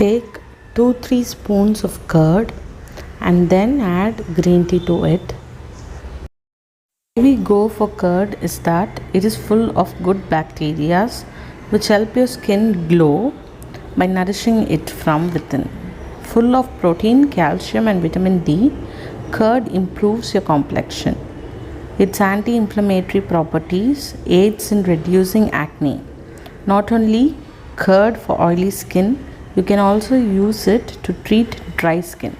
Take 2-3 spoons of curd and then add green tea to it. Why we go for curd is that it is full of good bacteria which help your skin glow by nourishing it from within. Full of protein, calcium and vitamin D, curd improves your complexion. Its anti-inflammatory properties aids in reducing acne. Not only curd for oily skin, you can also use it to treat dry skin.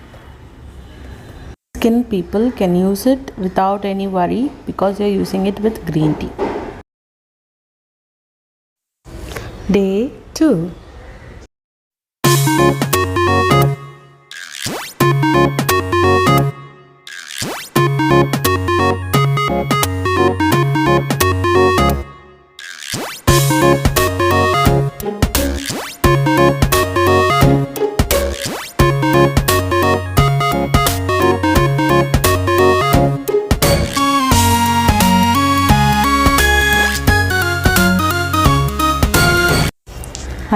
Skin people can use it without any worry because you're using it with green tea. Day 2.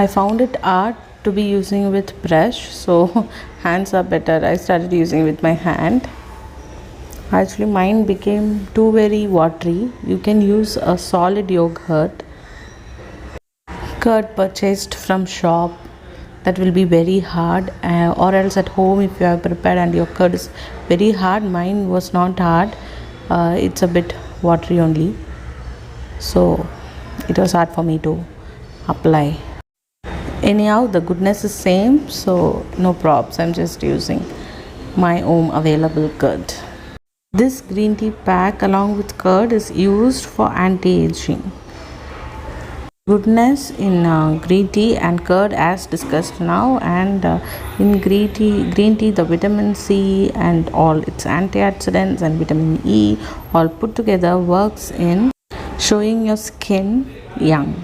I found it hard to be using with brush, so hands are better. I started using with my hand. Actually mine became too very watery. You can use a solid yogurt. Curd purchased from shop that will be very hard, or else at home if you have prepared and your curd is very hard. Mine was not hard. It's a bit watery only, so it was hard for me to apply. Anyhow, the goodness is same, so no props. I'm just using my own available curd. This green tea pack along with curd is used for anti-aging. Goodness in green tea and curd as discussed now, and in green tea the vitamin C and all its antioxidants and vitamin E all put together works in showing your skin young.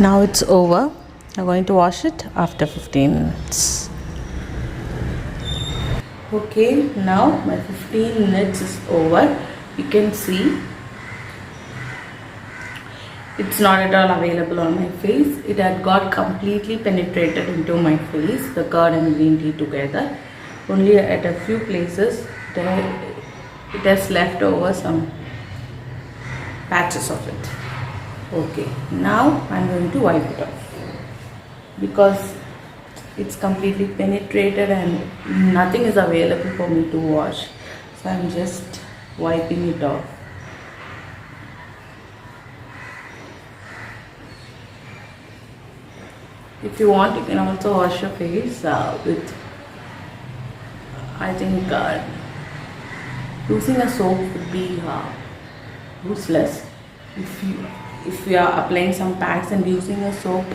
Now it's over. I'm going to wash it after 15 minutes. Okay, now my 15 minutes is over. You can see it's not at all available on my face. It had got completely penetrated into my face, the curd and green tea together. Only at a few places it has left over some patches of it. Okay, now I'm going to wipe it off because it's completely penetrated and nothing is available for me to wash. So I'm just wiping it off. If you want, you can also wash your face with, I think using a soap would be useless. If you are applying some packs and using a soap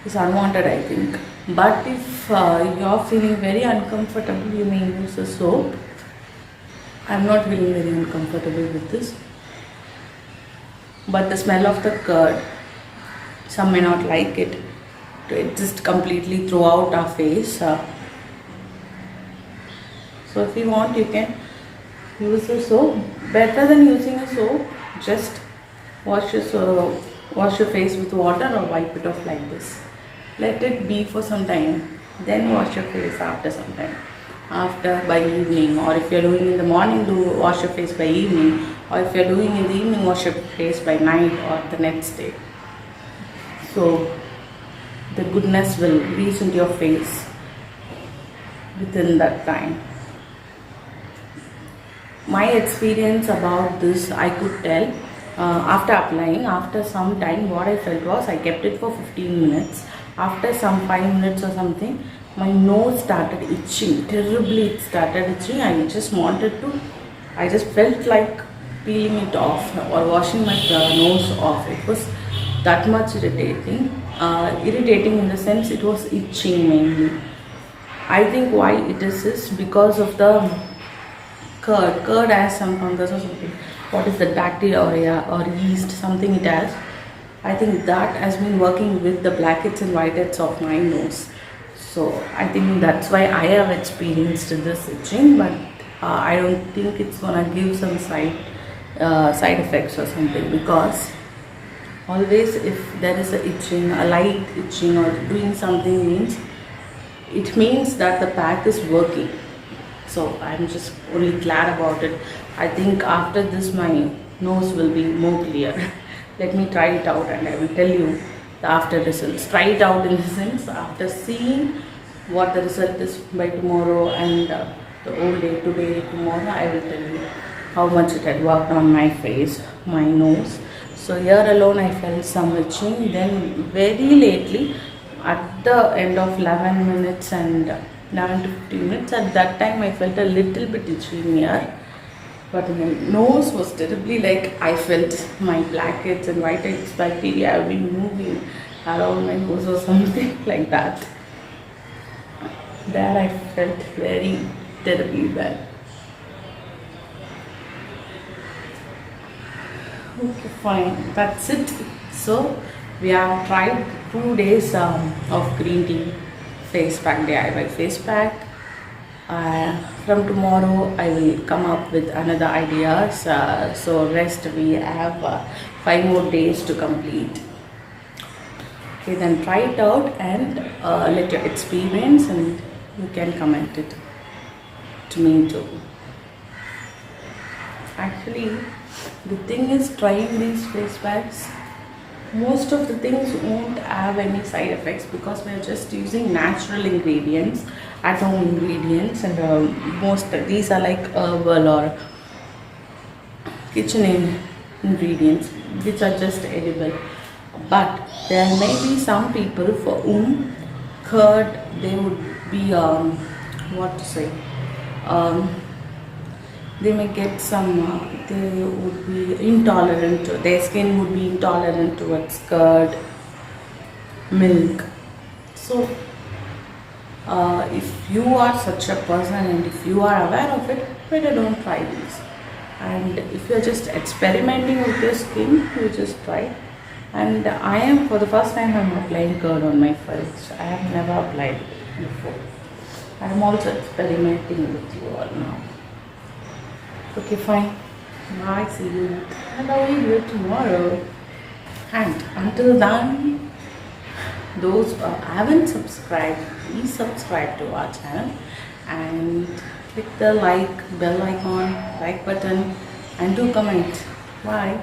is unwanted, I think. But if you are feeling very uncomfortable, you may use a soap. I am not feeling very uncomfortable with this. But the smell of the curd, some may not like it to exist completely throughout our face. So if you want, you can use a soap. Better than using a soap, just wash your face with water or wipe it off like this. Let it be for some time, then wash your face after some time, after by evening, or if you're doing in the morning, do wash your face by evening, or if you're doing in the evening, wash your face by night or the next day. So the goodness will reach into your face within that time. My experience about this, I could tell after applying, after some time what I felt was I kept it for 15 minutes. After some 5 minutes or something, my nose started itching terribly. It started itching. I just felt like peeling it off or washing my nose off. It was that much irritating. Irritating in the sense it was itching mainly. I think why it is because of the curd. Curd has some fungus or something. What is the bacteria or yeast? Something it has. I think that has been working with the blackheads and whiteheads of my nose. So I think that's why I have experienced this itching, but I don't think it's gonna give some side effects or something, because always if there is a itching, a light itching or doing something means that the pack is working. So I'm just only glad about it. I think after this my nose will be more clear. Let me try it out and I will tell you the after results. Try it out in the sense, after seeing what the result is by tomorrow and the whole day today, tomorrow, I will tell you how much it had worked on my face, my nose. So here alone I felt some itching. Then very lately at the end of 11 minutes and 11 to 15 minutes, at that time I felt a little bit itchy here. But my nose was terribly, like I felt my blackheads and whiteheads bacteria have been moving around my nose or something like that. There I felt very terribly bad. Okay, fine. That's it. So we have tried 2 days of green tea face pack, DIY face pack. From tomorrow I will come up with another ideas. So rest we have 5 more days to complete. Okay, then try it out and let your experience, and you can comment it to me too. Actually, the thing is, trying these face packs, most of the things won't have any side effects because we are just using natural ingredients, at home ingredients, and most these are like herbal or kitchen ingredients which are just edible. But there may be some people for whom curd, they would be what to say, they may get some they would be intolerant to, their skin would be intolerant towards curd, milk. So if you are such a person and if you are aware of it, better don't try this. And if you are just experimenting with your skin, you just try. And I am, for the first time, I am applying curd on my face. I have never applied it before. I am also experimenting with you all now. Okay, fine. Bye. See you in another video tomorrow. And until then, those who haven't subscribed, please subscribe to our channel and click the bell icon, like button, and do comment. Bye.